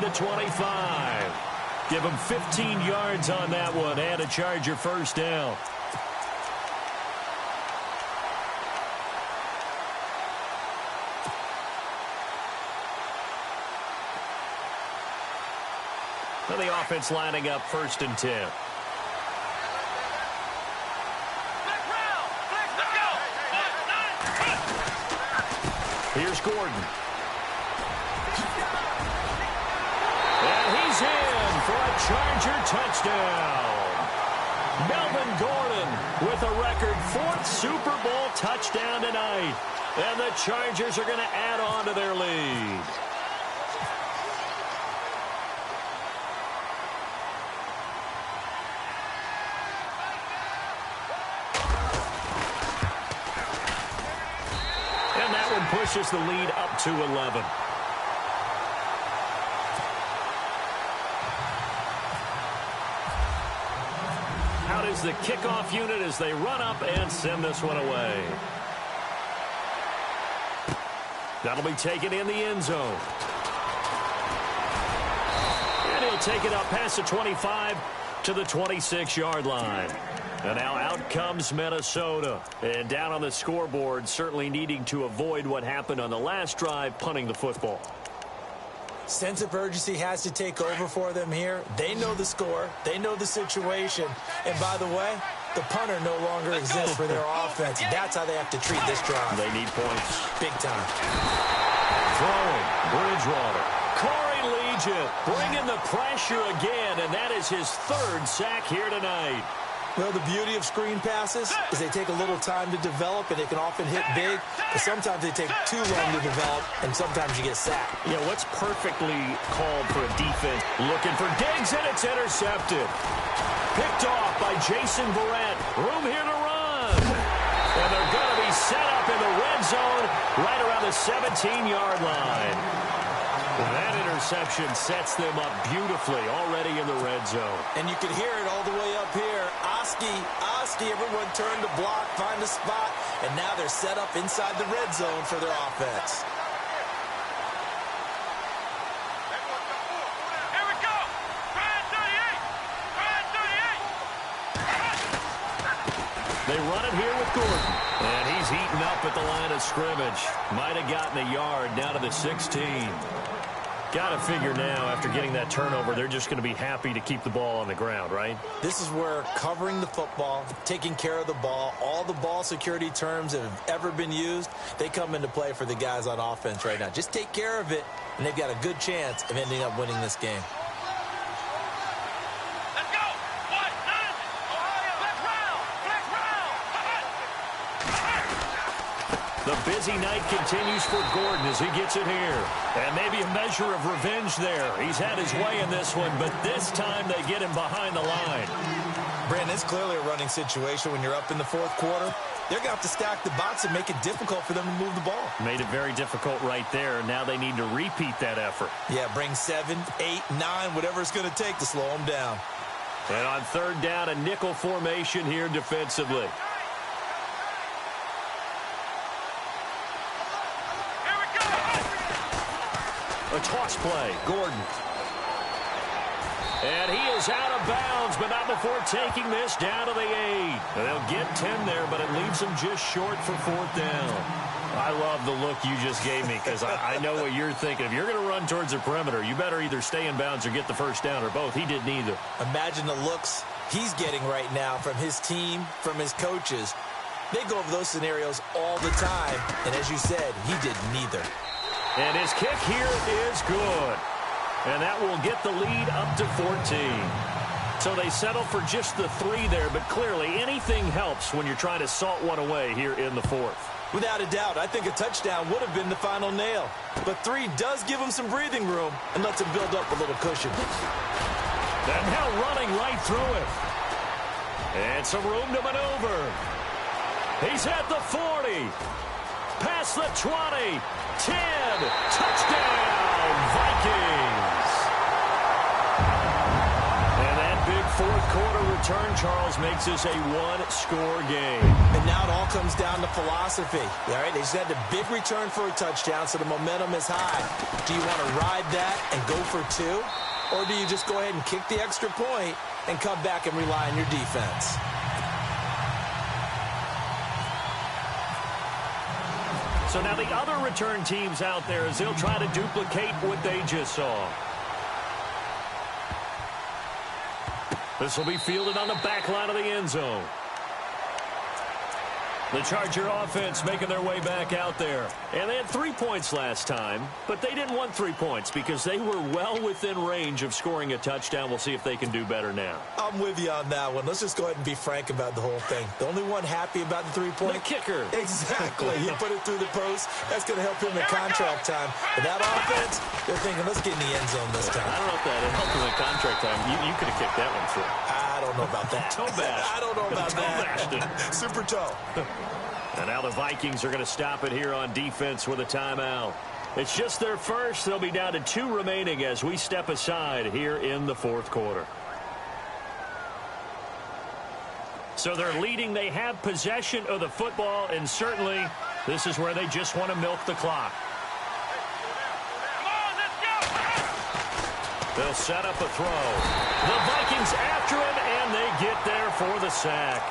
the 25. Give him 15 yards on that one and a Charger first down. So the offense lining up 1st and 10. Here's Gordon. And he's in for a Charger touchdown. Melvin Gordon with a record 4th Super Bowl touchdown tonight. And the Chargers are going to add on to their lead. Pushes the lead up to 11. Out is the kickoff unit as they run up and send this one away. That'll be taken in the end zone. And he'll take it up past the 25 to the 26-yard line. And now out comes Minnesota. And down on the scoreboard, certainly needing to avoid what happened on the last drive, punting the football. Sense of urgency has to take over for them here. They know the score. They know the situation. And by the way, the punter no longer exists for their offense. That's how they have to treat this drive. They need points. Big time. Throwing, Bridgewater. Corey Legion bringing the pressure again, and that is his 3rd sack here tonight. Well, the beauty of screen passes is they take a little time to develop, and they can often hit big, but sometimes they take too long to develop, and sometimes you get sacked. Yeah, what's perfectly called for a defense? Looking for Diggs, and it's intercepted. Picked off by Jason Verrett. Room here to run. And they're going to be set up in the red zone right around the 17-yard line. That interception sets them up beautifully already in the red zone. And you can hear it all the way up here. Oski, everyone turn to block, find a spot, and now they're set up inside the red zone for their offense. Here we go. Brad 38. They run it here with Gordon. And he's heating up at the line of scrimmage. Might have gotten a yard down to the 16. Got to figure now, after getting that turnover, they're just going to be happy to keep the ball on the ground, right? This is where covering the football, taking care of the ball, all the ball security terms that have ever been used, they come into play for the guys on offense right now. Just take care of it, and they've got a good chance of ending up winning this game. Let's go. What? Ohio. Black round. The busy night continues for Gordon as he gets it here. And maybe a measure of revenge there. He's had his way in this one, but this time they get him behind the line. Brandon, it's clearly a running situation when you're up in the 4th quarter. They're going to have to stack the box and make it difficult for them to move the ball. Made it very difficult right there. Now they need to repeat that effort. Yeah, bring 7, 8, 9, whatever it's going to take to slow them down. And on 3rd down, a nickel formation here defensively. A toss play, Gordon. And he is out of bounds, but not before taking this down to the 8. They'll get 10 there, but it leaves them just short for 4th down. I love the look you just gave me because I know what you're thinking. If you're going to run towards the perimeter, you better either stay in bounds or get the first down or both. He did neither. Imagine the looks he's getting right now from his team, from his coaches. They go over those scenarios all the time, and as you said, he did neither. And his kick here is good. And that will get the lead up to 14. So they settle for just the 3 there, but clearly anything helps when you're trying to salt one away here in the 4th. Without a doubt, I think a touchdown would have been the final nail. But 3 does give him some breathing room and lets him build up a little cushion. And now running right through it. And some room to maneuver. He's at the 40. Past the 20. 10. Touchdown, Vikings. And that big 4th quarter return, Charles, makes this a one-score game. And now it all comes down to philosophy. All right, they just had the big return for a touchdown, so the momentum is high. Do you want to ride that and go for two? Or do you just go ahead and kick the extra point and come back and rely on your defense? So now the other return teams out there as they'll try to duplicate what they just saw. This will be fielded on the back line of the end zone. The Charger offense making their way back out there. And they had 3 points last time, but they didn't want 3 points because they were well within range of scoring a touchdown. We'll see if they can do better now. I'm with you on that one. Let's just go ahead and be frank about the whole thing. The only one happy about the 3-point? The kicker. Exactly. He put it through the post. That's going to help him in contract time. But that offense, they're thinking, let's get in the end zone this time. I don't know if that helped him in contract time. You could have kicked that one through. I don't know about that. Toe bash. I don't know about that. Super toe. And now the Vikings are going to stop it here on defense with a timeout. It's just their first. They'll be down to 2 remaining as we step aside here in the fourth quarter. So they're leading. They have possession of the football, and certainly this is where they just want to milk the clock. Come on, let's go. They'll set up a throw. The Vikings after him, and they get there for the sack.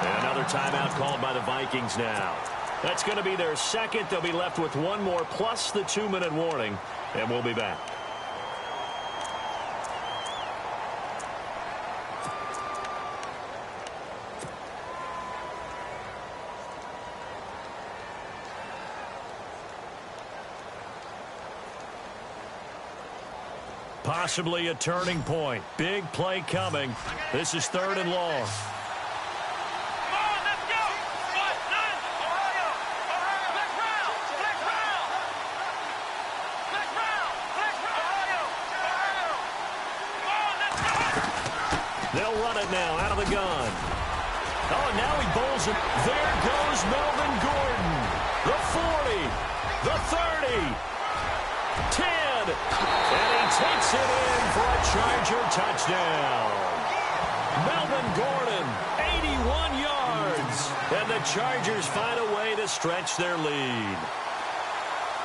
And another timeout called by the Vikings now. That's going to be their second. They'll be left with one more plus the 2-minute warning, and we'll be back. Possibly a turning point. Big play coming. This is 3rd and long. They'll run it now out of the gun. Oh, and now he bowls it. There goes Melvin Gordon. The 40, the 30, 10, and he takes it in for a Charger touchdown. Melvin Gordon, 81 yards, and the Chargers find a way to stretch their lead.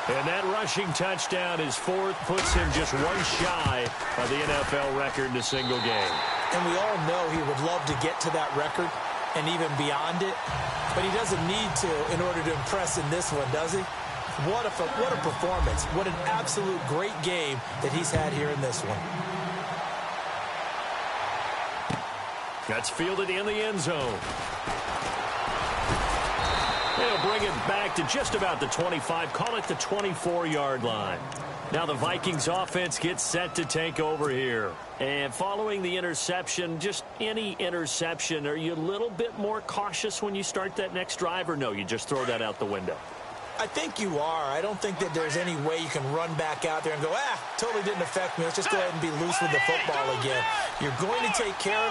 And that rushing touchdown, his 4th, puts him just one shy of the NFL record in a single game. And we all know he would love to get to that record and even beyond it, but he doesn't need to in order to impress in this one, does he? What a performance. What an absolute great game that he's had here in this one. That's fielded in the end zone. They'll bring it back to just about the 25, call it the 24-yard line. Now the Vikings offense gets set to take over here. And following the interception, just any interception, are you a little bit more cautious when you start that next drive, or no, you just throw that out the window? I think you are. I don't think that there's any way you can run back out there and go, totally didn't affect me. Let's just go ahead and be loose with the football again. You're going to take care of